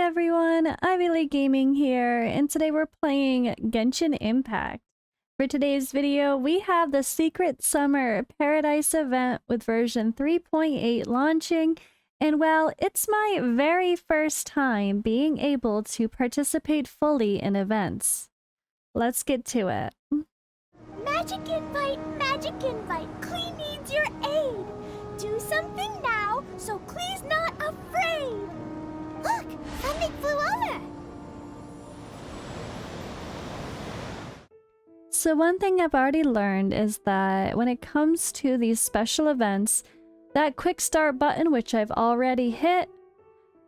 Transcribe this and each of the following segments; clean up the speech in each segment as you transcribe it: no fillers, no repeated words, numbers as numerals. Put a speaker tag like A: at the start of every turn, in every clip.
A: everyone, IvyLeeGaming here, and today we're playing Genshin Impact. For today's video, we have the Secret Summer Paradise event with version 3.8 launching, and well, it's my very first time being able to participate fully in events. Let's get to it.
B: Magic invite, Klee needs your aid. Do something now, so Klee's not afraid. Look, something flew over.
A: So one thing I've already learned is that when it comes to these special events, that quick start button, which I've already hit,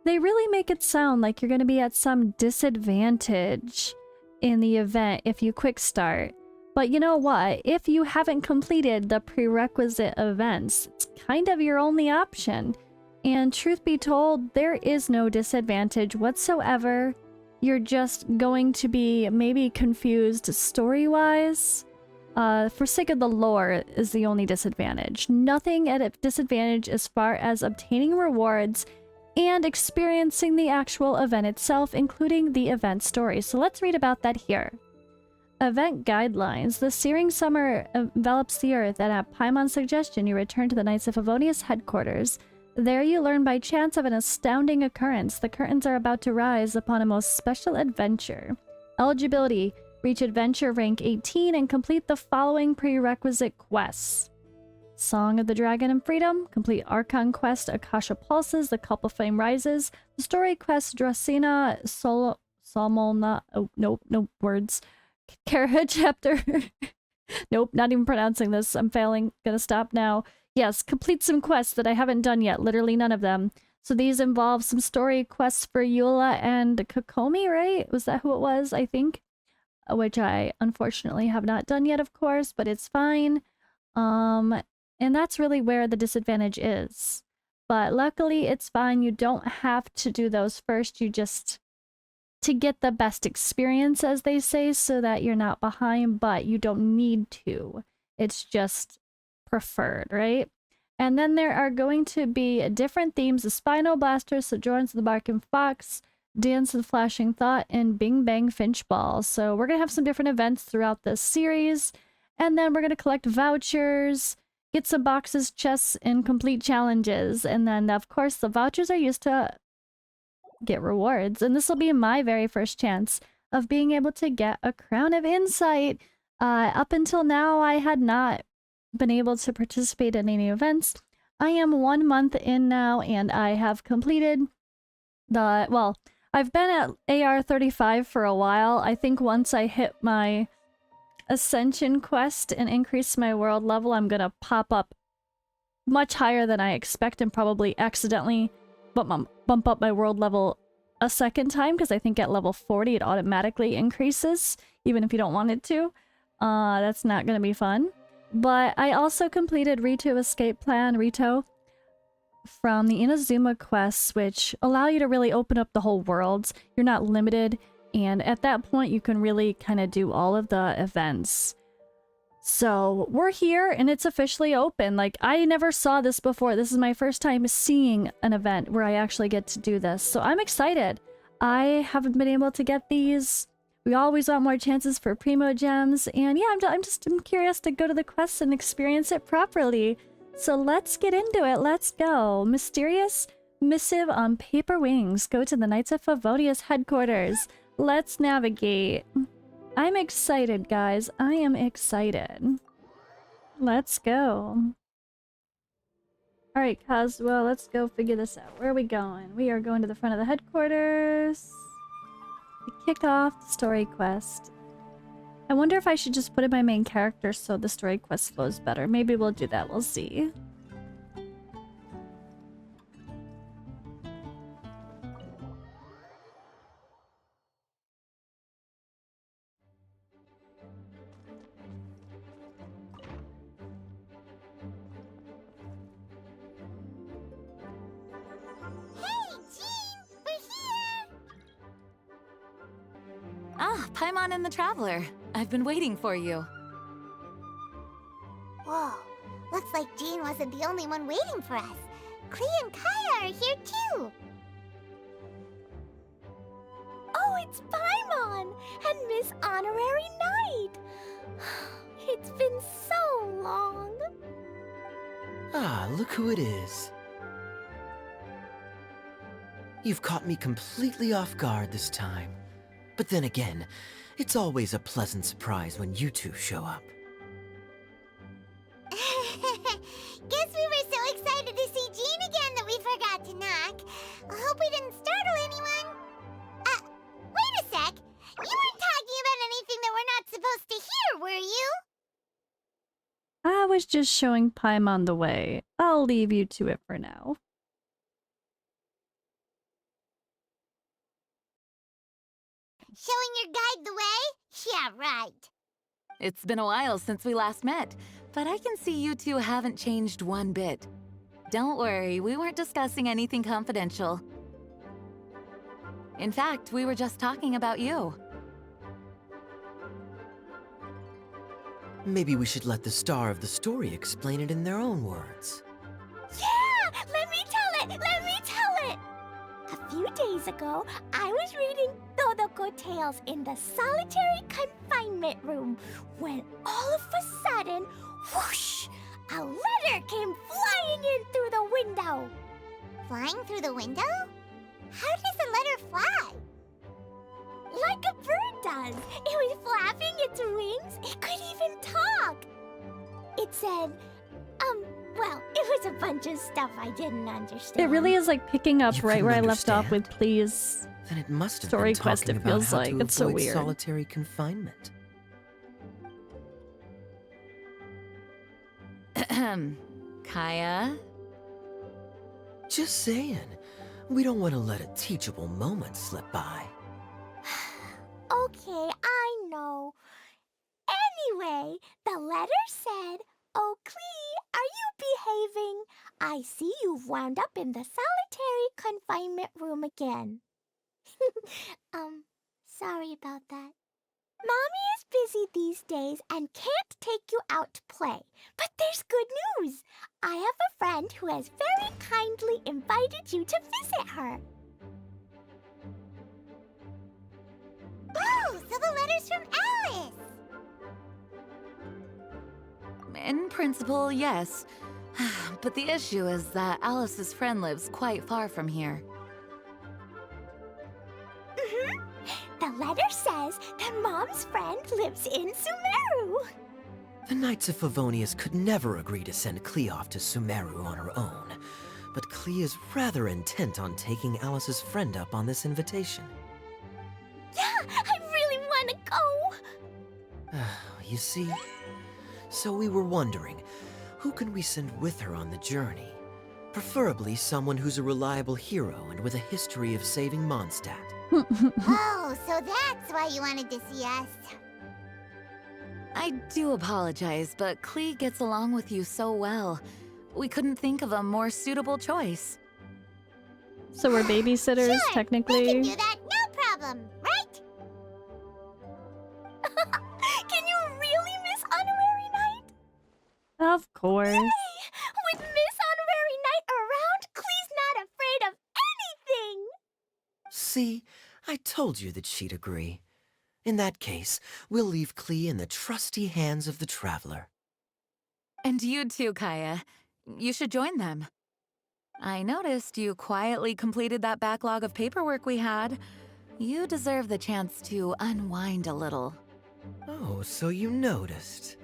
A: they really make it sound like you're going to be at some disadvantage in the event if you quick start. But you know what? If you haven't completed the prerequisite events, it's kind of your only option. And truth be told, there is no disadvantage whatsoever. You're just going to be maybe confused story-wise. For sake of the lore is the only disadvantage. Nothing at a disadvantage as far as obtaining rewards and experiencing the actual event itself, including the event story. So let's read about that here. Event guidelines. The searing summer envelops the earth, and at Paimon's suggestion, you return to the Knights of Favonius headquarters. There you learn by chance of an astounding occurrence. The curtains are about to rise upon a most special adventure. Eligibility. Reach adventure rank 18 and complete the following prerequisite quests. Song of the Dragon and Freedom. Complete Archon quest Akasha Pulses, The Cup of Flame Rises. The story quest Dracena Solmolna. Oh, nope, no words. Kara chapter. Nope, not even pronouncing this. I'm failing. Gonna stop now. Yes, complete some quests that I haven't done yet. Literally none of them. So these involve some story quests for Eula and Kokomi, right? Was that who it was? I think. Which I unfortunately have not done yet, of course, but it's fine. And that's really where the disadvantage is. But luckily, it's fine. You don't have to do those first. You just... to get the best experience, as they say, so that you're not behind, but you don't need to. It's just preferred, right? And then there are going to be different themes: the Spino Blaster, Sojourns of the Barking Fox, Dance of the Flashing Thought, and Bing Bang Finch Ball. So we're going to have some different events throughout this series, and then we're going to collect vouchers, get some boxes, chests, and complete challenges. And then, of course, the vouchers are used to get rewards, and this will be my very first chance of being able to get a Crown of Insight. Up until now, I had not been able to participate in any events. I am 1 month in now, and I have completed the... well, I've been at AR 35 for a while. I think once I hit my Ascension quest and increase my world level, I'm gonna pop up much higher than I expect and probably accidentally bump up my world level a second time, because I think at level 40 it automatically increases, even if you don't want it to. That's not gonna be fun. But I also completed Rito Escape Plan, Rito, from the Inazuma quests, which allow you to really open up the whole world. You're not limited, and at that point you can really kind of do all of the events. So we're here and it's officially open. Like, I never saw this before. This is my first time seeing an event where I actually get to do this. So I'm excited. I haven't been able to get these. We always want more chances for Primo Gems. And yeah, I'm curious to go to the quests and experience it properly. So let's get into it. Let's go. Mysterious missive on paper wings. Go to the Knights of Favonius headquarters. Let's navigate. I'm excited, guys. I am excited. Let's go. Alright, Coswell, let's go figure this out. Where are we going? We are going to the front of the headquarters to kick off the story quest. I wonder if I should just put in my main character so the story quest flows better. Maybe we'll do that. We'll see.
C: Ah, Paimon and the Traveler. I've been waiting for you.
B: Whoa, looks like Jean wasn't the only one waiting for us. Klee and Kaya are here too. It's Paimon and Miss Honorary Knight. It's been so long.
D: Ah, look who it is. You've caught me completely off guard this time. But then again, it's always a pleasant surprise when you two show up.
B: Guess we were so excited to see Jean again that we forgot to knock. I hope we didn't startle anyone. Wait a sec. You weren't talking about anything that we're not supposed to hear, were you?
A: I was just showing Paimon the way. I'll leave you to it for now.
B: Showing your guide the way? Yeah, right.
C: It's been a while since we last met, but I can see you two haven't changed one bit. Don't worry, we weren't discussing anything confidential. In fact, we were just talking about you.
D: Maybe we should let the star of the story explain it in their own words.
B: Yeah! Let me tell it! Let me tell it! A few days ago, I was reading Todoko Tales in the solitary confinement room when all of a sudden, whoosh! A letter came flying in through the window. Flying through the window? How does a letter fly? Like a bird does. It was flapping its wings. It could even talk. It said, well, it was a bunch of stuff I didn't understand.
A: It really is like picking up
D: You
A: right where I
D: couldn't
A: left off with
D: understand?
A: Please.
D: Then it must have
A: Story
D: been
A: quest,
D: talking
A: it
D: about
A: feels
D: how
A: like.
D: to
A: It's so
D: avoid
A: weird.
D: solitary confinement.
C: Kaya?
D: Just saying. We don't want to let a teachable moment slip by.
B: Okay, I know. Anyway, the letter said, "Oh, Klee, are you behaving? I see you've wound up in the solitary confinement room again." Sorry about that. Mommy is busy these days and can't take you out to play. But there's good news. I have a friend who has very kindly invited you to visit her. Oh, so the letter's from Alice.
C: In principle, yes. But the issue is that Alice's friend lives quite far from here.
B: The letter says that Mom's friend lives in Sumeru.
D: The Knights of Favonius could never agree to send Klee off to Sumeru on her own. But Klee is rather intent on taking Alice's friend up on this invitation.
B: Yeah, I really want to go.
D: You see? So we were wondering, who can we send with her on the journey? Preferably someone who's a reliable hero and with a history of saving Mondstadt.
B: Oh, so that's why you wanted to see us.
C: I do apologize, but Klee gets along with you so well. We couldn't think of a more suitable choice.
A: So we're babysitters,
B: Sure,
A: technically.
B: we can do that, no problem, right? Can you really miss Honorary Knight?
A: Of course.
B: With Miss Honorary Knight around, Klee's not afraid of anything.
D: See? I told you that she'd agree. In that case, we'll leave Klee in the trusty hands of the Traveler.
C: And you too, Kaya. You should join them. I noticed you quietly completed that backlog of paperwork we had. You deserve the chance to unwind a little.
D: Oh, so you noticed.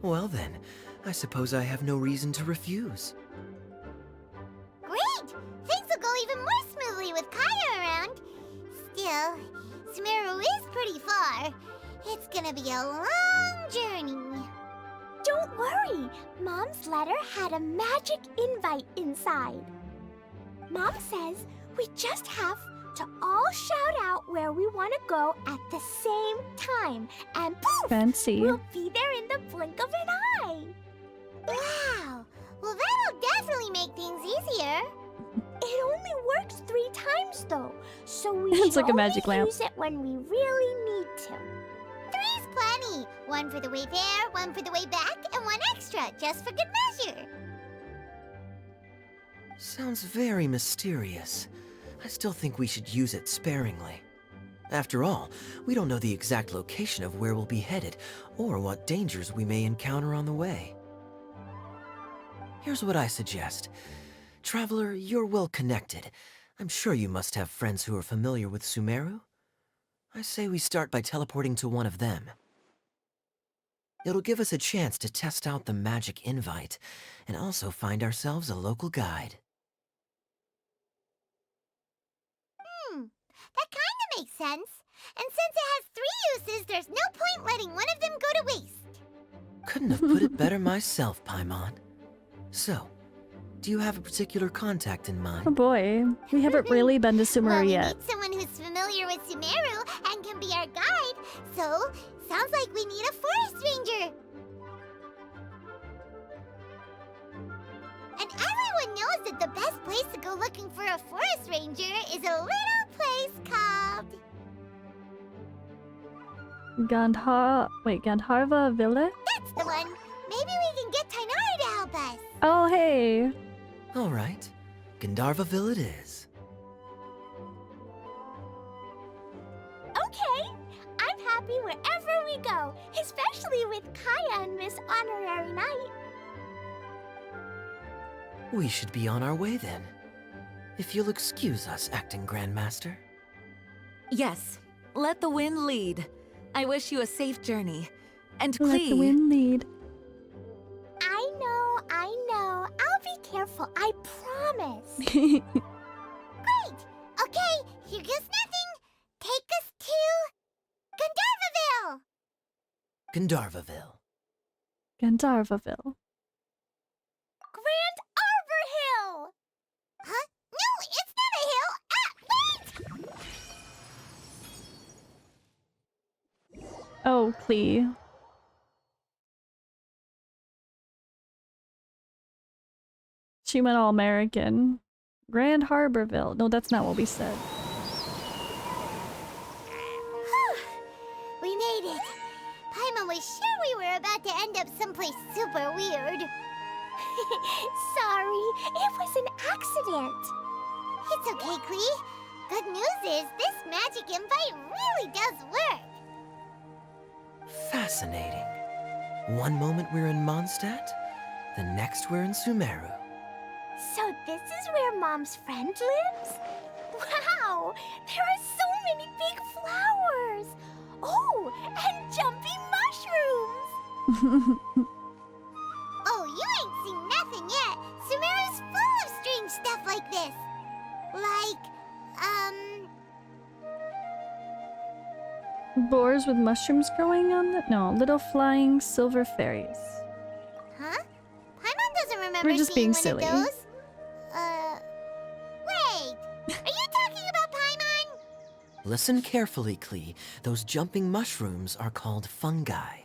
D: Well then, I suppose I have no reason to refuse.
B: Great! Things will go even more smoothly with Kaya around. Still, Sumeru is pretty far. It's gonna be a long journey. Don't worry. Mom's letter had a magic invite inside. Mom says we just have to all shout out where we want to go at the same time. And poof!
A: Fancy.
B: We'll be there in the blink of an eye. Wow! Well, that'll definitely make things easier. It only works 3 times, though, so we
A: It's
B: should
A: like a
B: only
A: magic lamp.
B: use it when we really need to. 3's plenty. 1 for the way there, 1 for the way back, and 1 extra, just for good measure.
D: Sounds very mysterious. I still think we should use it sparingly. After all, we don't know the exact location of where we'll be headed, or what dangers we may encounter on the way. Here's what I suggest. Traveler, you're well connected. I'm sure you must have friends who are familiar with Sumeru. I say we start by teleporting to one of them. It'll give us a chance to test out the magic invite, and also find ourselves a local guide.
B: That kinda makes sense. And since it has 3 uses, there's no point letting one of them go to waste.
D: Couldn't have put it better myself, Paimon. So, do you have a particular contact in
A: Oh
D: mind?
A: boy, we haven't really been to
B: Well,
A: Sumeru
B: we
A: yet.
B: need someone who's familiar with Sumeru and can be our guide. So, sounds like we need a forest ranger. And everyone knows that the best place to go looking for a forest ranger is a little place called...
A: Gandharva Villa?
B: That's the one. Maybe we can get Tainari to help us.
A: Oh, hey.
D: All right, Gandharvaville it is.
B: Okay, I'm happy wherever we go, especially with Kaya and Miss Honorary Knight.
D: We should be on our way then. If you'll excuse us, Acting Grandmaster.
C: Yes, let the wind lead. I wish you a safe journey. And
A: Let the
C: Klee,
A: wind lead.
B: I know. I'll be careful, I promise. Great! Okay, here goes nothing. Take us to... Gandharvaville!
D: Gandharvaville.
A: Gandharvaville.
B: Grand Arbor Hill! Huh? No, it's not a hill! Wait!
A: Oh, Klee. She went all American. Grand Harborville. No, that's not what we said.
B: We made it. Paimon was sure we were about to end up someplace super weird. Sorry, it was an accident. It's okay, Klee. Good news is this magic invite really does work.
D: Fascinating. One moment we're in Mondstadt, the next we're in Sumeru.
B: So this is where Mom's friend lives? Wow, there are so many big flowers. Oh, and jumpy mushrooms. Oh, you ain't seen nothing yet. Sumeru's full of strange stuff like this. Like,
A: Boars with mushrooms growing on them? No, little flying silver fairies.
B: huh? Paimon doesn't remember
A: We're just
B: seeing
A: being
B: one
A: silly.
B: of those. Wait. Are you talking about Paimon?
D: Listen carefully, Klee. Those jumping mushrooms are called fungi.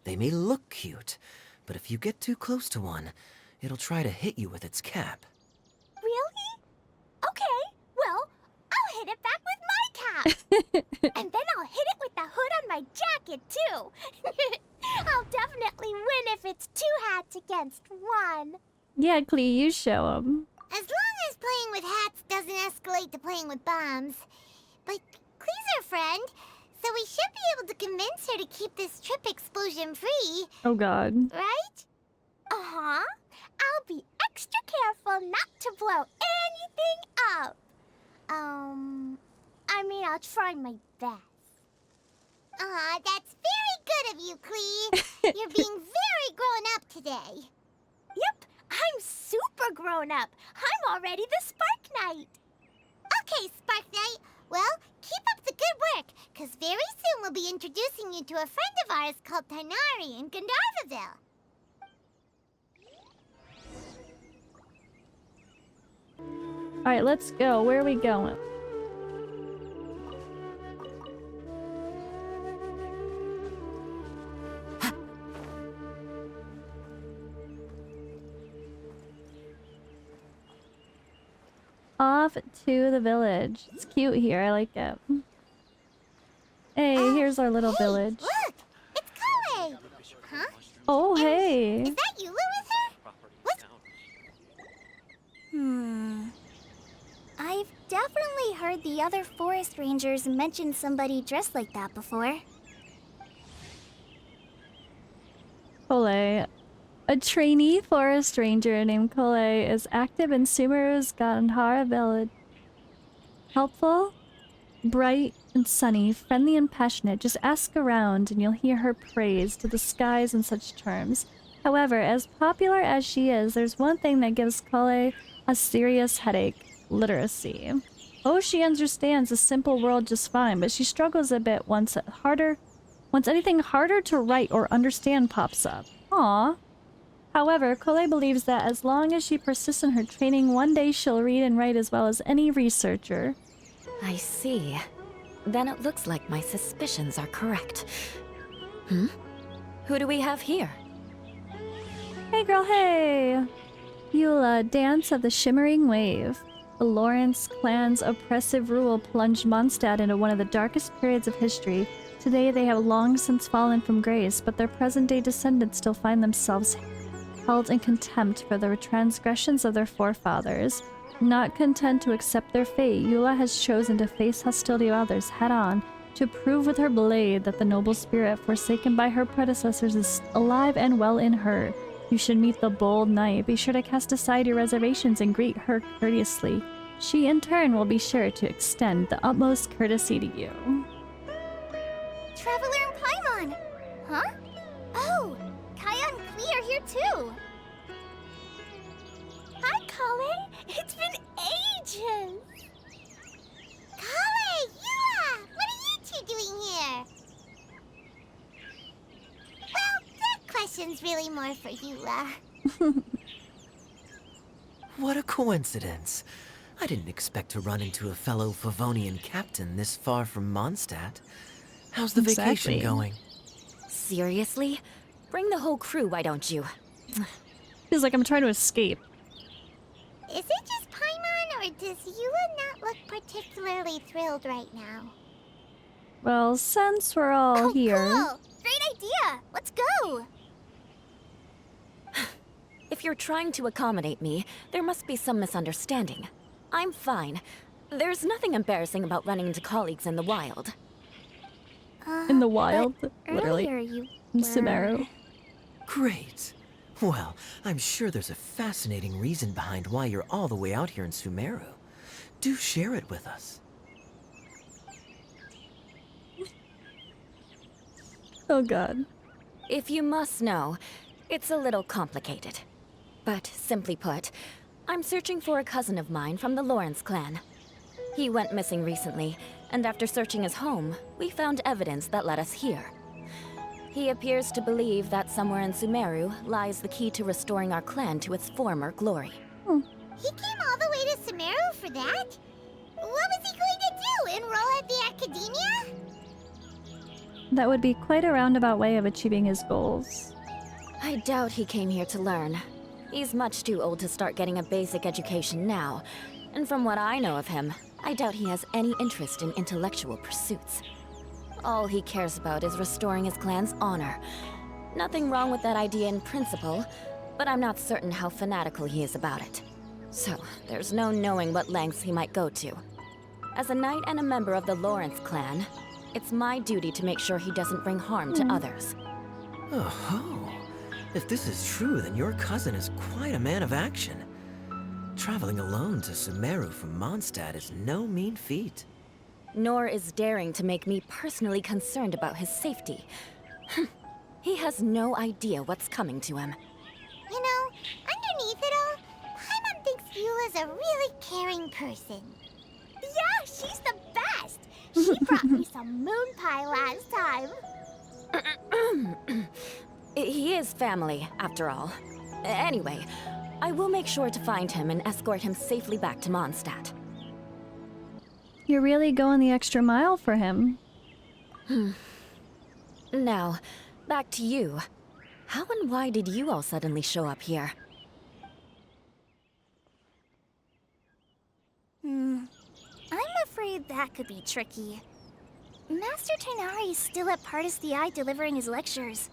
D: They may look cute, but if you get too close to one, it'll try to hit you with its cap.
B: Really? Okay, well, I'll hit it back with my cap. And then I'll hit it with the hood on my jacket, too. I'll definitely win if it's 2 hats against 1.
A: Yeah, Klee, you show them.
B: As long as playing with hats doesn't escalate to playing with bombs. But Klee's our friend, so we should be able to convince her to keep this trip explosion-free,
A: Oh god.
B: right? Uh-huh. I'll be extra careful not to blow anything up. I mean, I'll try my best. Aw, that's very good of you, Klee. You're being very grown up today. Yep, I'm super grown up. I'm already the Spark Knight. Okay, Spark Knight. Well, keep up the good work, because very soon we'll be introducing you to a friend of ours called Tainari in Gandharvaville.
A: Alright, let's go. Where are we going? Off to the village. It's cute here. I like it. Hey, here's our little
B: Hey,
A: village.
B: Look, it's Kale. Huh?
A: Oh, hey.
B: Is that Yulu with her? What's... definitely heard the other forest rangers mention somebody dressed like that before.
A: Kole. A trainee forest ranger named Kole is active in Sumeru's Gandhara village. Helpful, bright and sunny, friendly and passionate. Just ask around and you'll hear her praise to the skies in such terms. However, as popular as she is, there's one thing that gives Kole a serious headache. Literacy. Oh, she understands the simple world just fine, but she struggles a bit once anything harder to write or understand pops up. Aww. However, Kole believes that as long as she persists in her training, one day she'll read and write as well as any researcher.
C: I see. Then it looks like my suspicions are correct. Hmm? Who do we have here?
A: Hey girl, hey! Eula, Dance of the Shimmering Wave. The Lawrence clan's oppressive rule plunged Mondstadt into one of the darkest periods of history. Today they have long since fallen from grace, but their present-day descendants still find themselves held in contempt for the transgressions of their forefathers. Not content to accept their fate, Eula has chosen to face hostility of others head-on, to prove with her blade that the noble spirit forsaken by her predecessors is alive and well in her. You should meet the bold knight. Be sure to cast aside your reservations and greet her courteously. She, in turn, will be sure to extend the utmost courtesy to you.
B: Traveler and Paimon! Huh? Oh, Kaya and Klee are here too! Hi, Kale! It's been ages! Kale! Yua! What are you two doing here? Well, that question's really more for Yula.
D: What a coincidence. I didn't expect to run into a fellow Favonian captain this far from Mondstadt. How's the vacation going?
C: Seriously? Bring the whole crew, why don't you?
A: Feels like I'm trying to escape.
B: Is it just Paimon, or does Yula not look particularly thrilled right now?
A: Well, since we're all here...
B: Cool! Great idea! Let's go!
C: If you're trying to accommodate me, there must be some misunderstanding. I'm fine. There's nothing embarrassing about running into colleagues in the wild.
A: In the wild,
B: But
A: literally.
B: earlier you
A: In
B: were...
A: Sumeru.
D: Great. Well, I'm sure there's a fascinating reason behind why you're all the way out here in Sumeru. Do share it with us.
A: Oh god.
C: If you must know, it's a little complicated. But simply put, I'm searching for a cousin of mine from the Lawrence clan. He went missing recently, and after searching his home, we found evidence that led us here. He appears to believe that somewhere in Sumeru lies the key to restoring our clan to its former glory.
B: He came all the way to Sumeru for that? What was he going to do? Enroll at the academia?
A: That would be quite a roundabout way of achieving his goals.
C: I doubt he came here to learn. He's much too old to start getting a basic education now. And from what I know of him, I doubt he has any interest in intellectual pursuits. All he cares about is restoring his clan's honor. Nothing wrong with that idea in principle, but I'm not certain how fanatical he is about it. So, there's no knowing what lengths he might go to. As a knight and a member of the Lawrence clan, it's my duty to make sure he doesn't bring harm to others.
D: Oh-ho. If this is true, then your cousin is quite a man of action. Traveling alone to Sumeru from Mondstadt is no mean feat.
C: Nor is daring to make me personally concerned about his safety. He has no idea what's coming to him.
B: You know, underneath it all, Paimon thinks Yula's a really caring person. Yeah, she's the best! She brought me some moon pie last time.
C: He is family, after all. Anyway, I will make sure to find him and escort him safely back to Mondstadt.
A: You're really going the extra mile for him.
C: Now, back to you. How and why did you all suddenly show up here?
B: I'm afraid that could be tricky. Master Tighnari is still at Pardis the Eye delivering his lectures.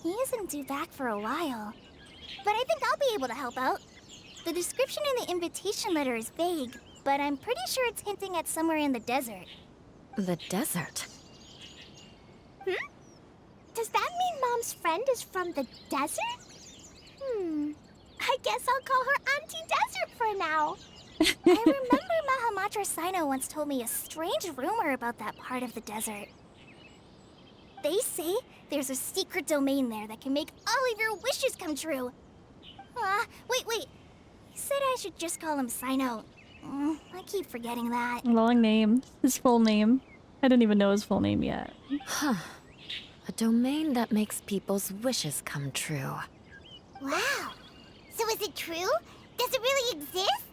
B: He isn't due back for a while. But I think I'll be able to help out. The description in the invitation letter is vague, but I'm pretty sure it's hinting at somewhere in the desert.
C: The desert?
B: Does that mean Mom's friend is from the desert? I guess I'll call her Auntie Desert for now. I remember Mahamatra Sino once told me a strange rumor about that part of the desert. They say there's a secret domain there that can make all of your wishes come true. Wait. He said I should just call him Sino. I keep forgetting that.
A: Long name. His full name. I didn't even know his full name yet.
C: Huh. A domain that makes people's wishes come true.
B: Wow. So is it true? Does it really exist?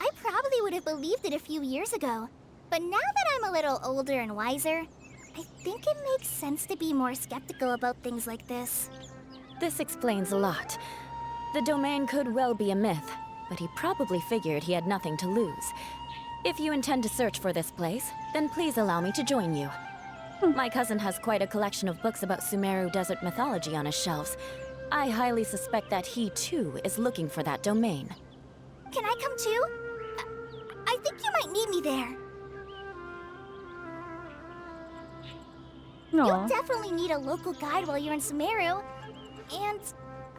B: I probably would have believed it a few years ago. But now that I'm a little older and wiser, I think it makes sense to be more skeptical about things like this.
C: This explains a lot. The domain could well be a myth, but he probably figured he had nothing to lose. If you intend to search for this place, then please allow me to join you. My cousin has quite a collection of books about Sumeru desert mythology on his shelves. I highly suspect that he, too, is looking for that domain.
B: Can I come too? I think you might need me there. You'll
A: Aw.
B: definitely need a local guide while you're in Sumeru. And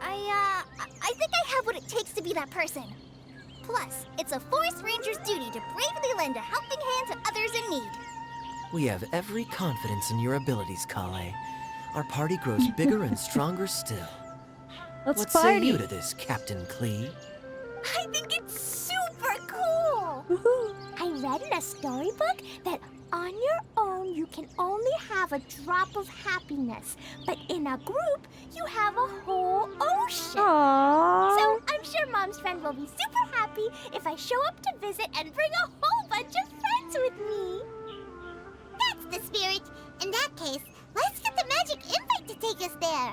B: I think I have what it takes to be that person. Plus, it's a forest ranger's duty to bravely lend a helping hand to others in need.
D: We have every confidence in your abilities, Kale. Our party grows bigger and stronger still.
A: Let's
D: What
A: party.
D: say you to this, Captain Klee?
B: I think it's super cool!
A: Woohoo.
B: I read in a storybook that on your own you can only have a drop of happiness, but in a group you have a whole ocean.
A: Aww.
B: So I'm sure Mom's friend will be super happy if I show up to visit and bring a whole bunch of friends with me. That's the spirit. In that case, let's get the magic invite to take us there.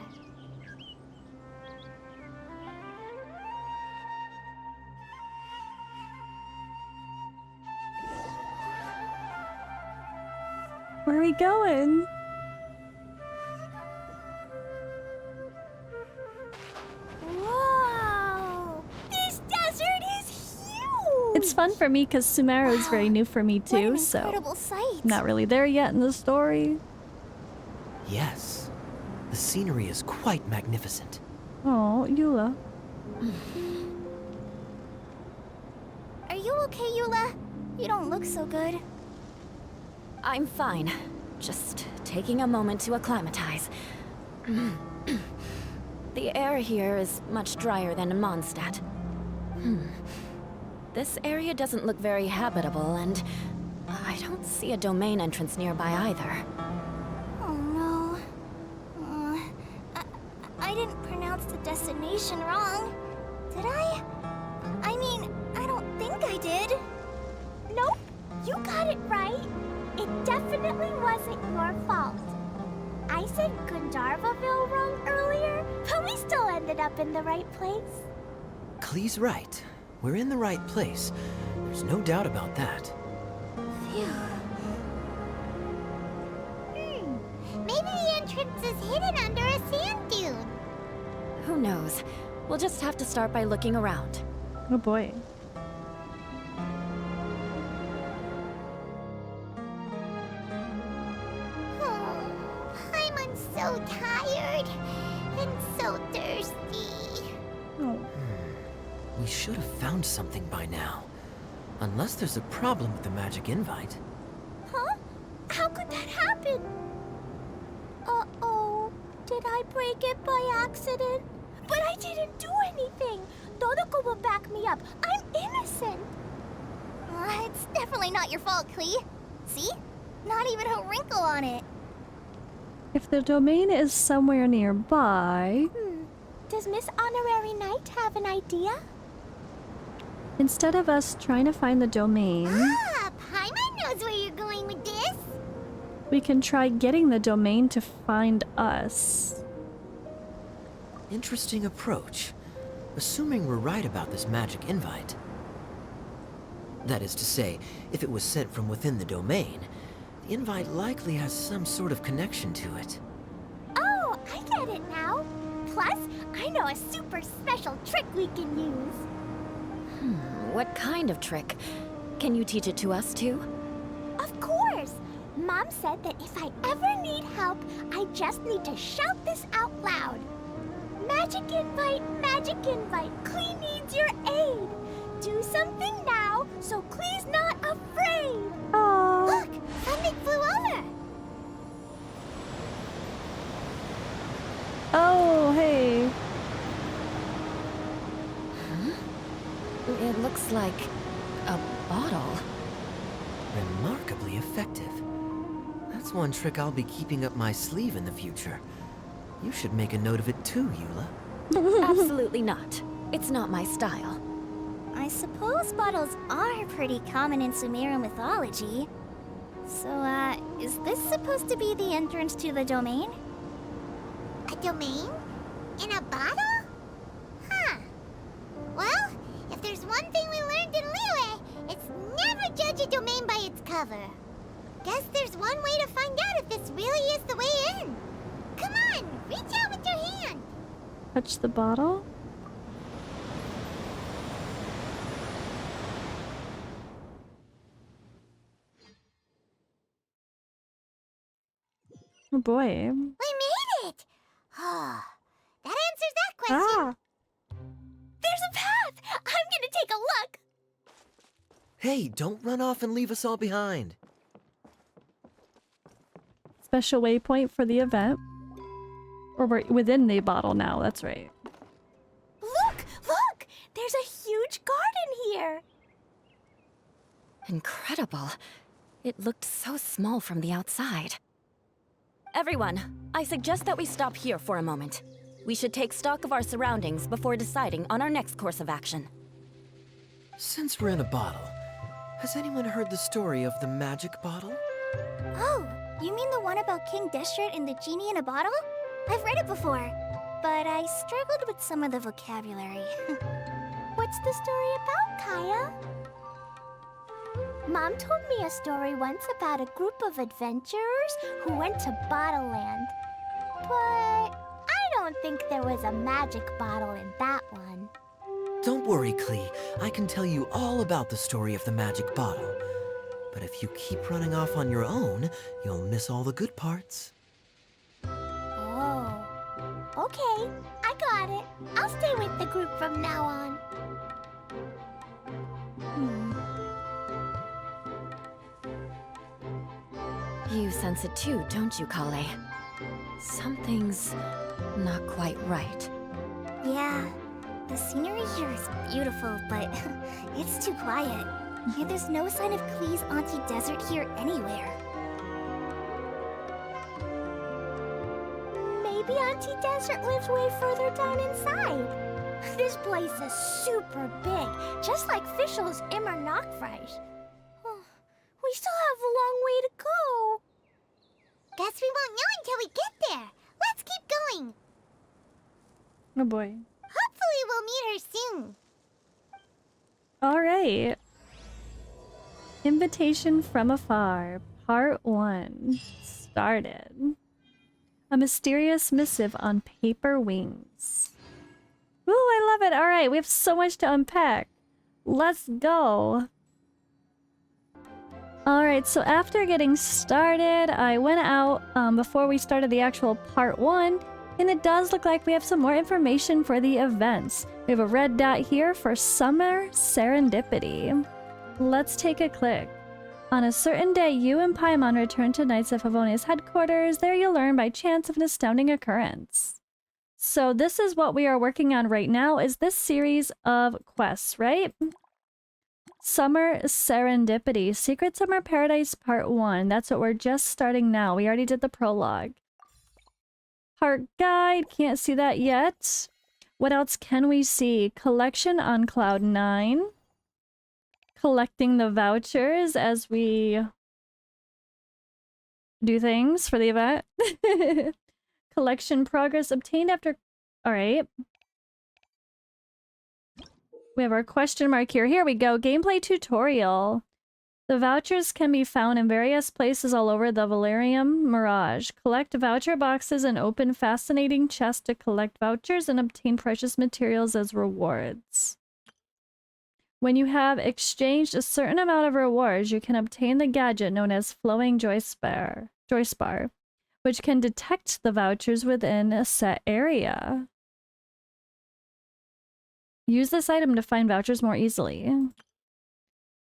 A: Where are we going?
B: Whoa! This desert is huge!
A: It's fun for me because Sumeru is very new for me
B: What
A: too,
B: an
A: so
B: incredible sight.
A: not really there yet in the story.
D: Yes. The scenery is quite magnificent.
A: Oh, Eula.
B: Are you okay, Eula? You don't look so good.
C: I'm fine. Just taking a moment to acclimatize. The air here is much drier than in Mondstadt. This area doesn't look very habitable, and I don't see a domain entrance nearby either.
B: Oh no. I didn't pronounce the destination wrong. Did I? I mean, I don't think I did. Nope, you got it right. It definitely wasn't your fault. I said Gandharvaville wrong earlier, but we still ended up in the right place.
D: Klee's right. We're in the right place. There's no doubt about that.
B: Maybe the entrance is hidden under a sand dune.
C: Who knows? We'll just have to start by looking around.
A: Oh boy.
B: Oh, I'm so tired and so thirsty.
A: Oh.
D: We should have found something by now. Unless there's a problem with the magic invite.
B: Huh? How could that happen? Uh-oh. Did I break it by accident? But I didn't do anything. Todoko will back me up. I'm innocent. It's definitely not your fault, Klee. See? Not even a wrinkle on it.
A: If the domain is somewhere nearby,
B: Does Miss Honorary Knight have an idea?
A: instead of us trying to find the domain,
B: Paimon knows where you're going with this.
A: we can try getting the domain to find us.
D: Interesting approach. Assuming we're right about this magic invite. That is to say, if it was sent from within the domain, the invite likely has some sort of connection to it.
B: Oh, I get it now. Plus, I know a super special trick we can use.
E: What kind of trick? Can you teach it to us too?
B: Of course! Mom said that if I ever need help, I just need to shout this out loud. Magic invite, Klee needs your aid. Do something now, so Klee's not afraid.
A: Oh.
B: Look, something flew over.
A: Oh, hey.
E: It looks like a bottle.
D: Remarkably effective. That's one trick I'll be keeping up my sleeve in the future. You should make a note of it too, Eula.
E: Absolutely not. It's not my style.
B: I suppose bottles are pretty common in Sumeru mythology. So, is this supposed to be the entrance to the domain? A domain? In a bottle? Huh. Well, if there's one thing we learned in Liyue, it's never judge a domain by its cover. Guess there's one way to find out if this really is the way in. Come on, reach out with your hand.
A: Touch the bottle? Oh boy.
B: We made it! Oh, that answers that question. There's a path! I'm gonna take a look!
D: Hey, don't run off and leave us all behind.
A: Special waypoint for the event. Or we're within the bottle now, that's right.
B: Look! Look! There's a huge garden here!
E: Incredible. It looked so small from the outside. Everyone, I suggest that we stop here for a moment. We should take stock of our surroundings before deciding on our next course of action.
D: Since we're in a bottle, has anyone heard the story of the magic bottle?
B: Oh, you mean the one about King Deshret and the genie in a bottle? I've read it before, but I struggled with some of the vocabulary. What's the story about, Kaya? Mom told me a story once about a group of adventurers who went to Bottle Land. But I don't think there was a magic bottle in that one.
D: Don't worry, Klee. I can tell you all about the story of the magic bottle. But if you keep running off on your own, you'll miss all the good parts.
B: Oh. Okay, I got it. I'll stay with the group from now on.
E: You sense it too, don't you, Kale? Something's not quite right.
B: Yeah, the scenery here is beautiful, but it's too quiet. And there's no sign of Klee's Auntie Desert here anywhere. Maybe Auntie Desert lives way further down inside. This place is super big, just like Fischl's Immer Nachtreich. We still have a long way to go. Guess we won't know until we get there. Let's keep going.
A: Oh boy.
B: Hopefully we'll meet her soon.
A: Alright. Invitation from Afar, Part 1. Started. A mysterious missive on paper wings. Ooh, I love it. Alright, we have so much to unpack. Let's go. Alright, so after getting started, I went out before we started the actual Part 1, and it does look like we have some more information for the events. We have a red dot here for Summer Serendipity. Let's take a click. On a certain day, you and Paimon return to Knights of Favonia's headquarters. There you'll learn by chance of an astounding occurrence. So this is what we are working on right now, is this series of quests, right? Summer Serendipity, Secret Summer Paradise Part 1. That's what we're just starting now. We already did the prologue. Part guide, can't see that yet. What else can we see? Collection on Cloud 9. Collecting the vouchers as we do things for the event. Collection progress obtained after... Alright. We have our question mark here. Here we go. Gameplay tutorial. The vouchers can be found in various places all over the Valerium Mirage. Collect voucher boxes and open fascinating chests to collect vouchers and obtain precious materials as rewards. When you have exchanged a certain amount of rewards, you can obtain the gadget known as Flowing Joyce Bar, which can detect the vouchers within a set area. Use this item to find vouchers more easily.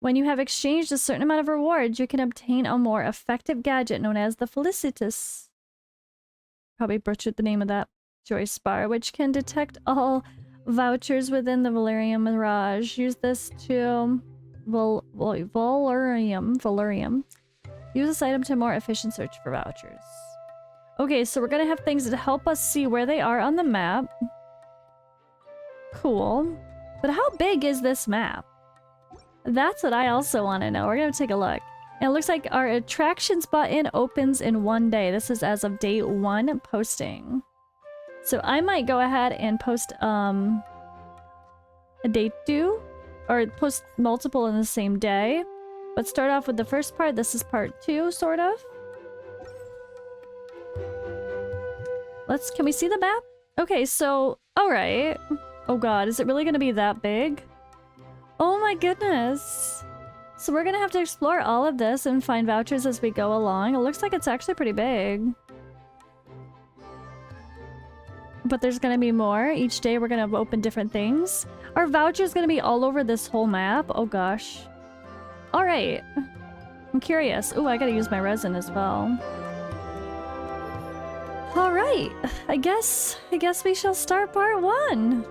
A: When you have exchanged a certain amount of rewards, you can obtain a more effective gadget known as the Felicitas. Probably butchered the name of that Joyce Bar, which can detect all vouchers within the Valerium Mirage. Use this to Valerium. Use this item to more efficient search for vouchers. Okay, so we're gonna have things that help us see where they are on the map. Cool. But how big is this map? That's what I also want to know. We're gonna take a look. And it looks like our attractions button opens in 1 day. This is as of day 1 posting. So I might go ahead and post a day 2 or post multiple in the same day. But start off with the first part. This is part 2, sort of. Can we see the map? Okay, so, alright. Oh god, is it really gonna be that big? Oh my goodness. So we're gonna have to explore all of this and find vouchers as we go along. It looks like it's actually pretty big. But there's gonna be more. Each day we're gonna open different things. Are vouchers gonna be all over this whole map? Oh gosh. Alright. I'm curious. Ooh, I gotta use my resin as well. Alright. I guess we shall start part 1.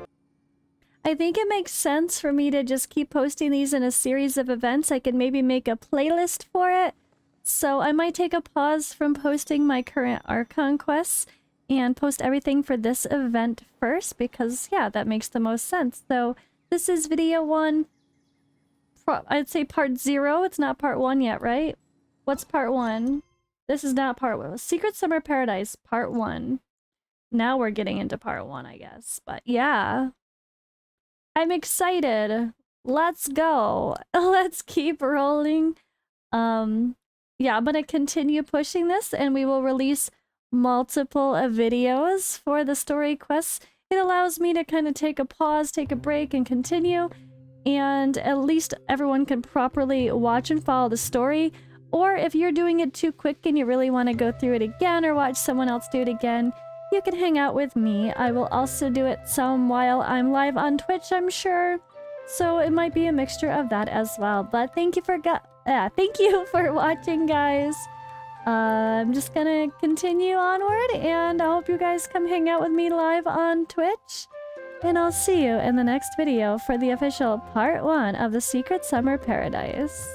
A: I think it makes sense for me to just keep posting these in a series of events. I could maybe make a playlist for it. So I might take a pause from posting my current Archon quests and post everything for this event first because, yeah, that makes the most sense. So this is video 1. I'd say part 0. It's not part 1 yet, right? What's part 1? This is not part 1. Secret Summer Paradise, part 1. Now we're getting into part 1, I guess. But yeah. I'm excited. Let's go. Let's keep rolling. Yeah, I'm gonna continue pushing this and we will release multiple videos for the story quests. It allows me to kind of take a pause, take a break, and continue. And at least everyone can properly watch and follow the story. Or if you're doing it too quick and you really want to go through it again or watch someone else do it again, you can hang out with me. I will also do it some while I'm live on Twitch, I'm sure. So it might be a mixture of that as well. But thank you for watching, guys. I'm just gonna continue onward, and I hope you guys come hang out with me live on Twitch. And I'll see you in the next video for the official part 1 of the Secret Summer Paradise.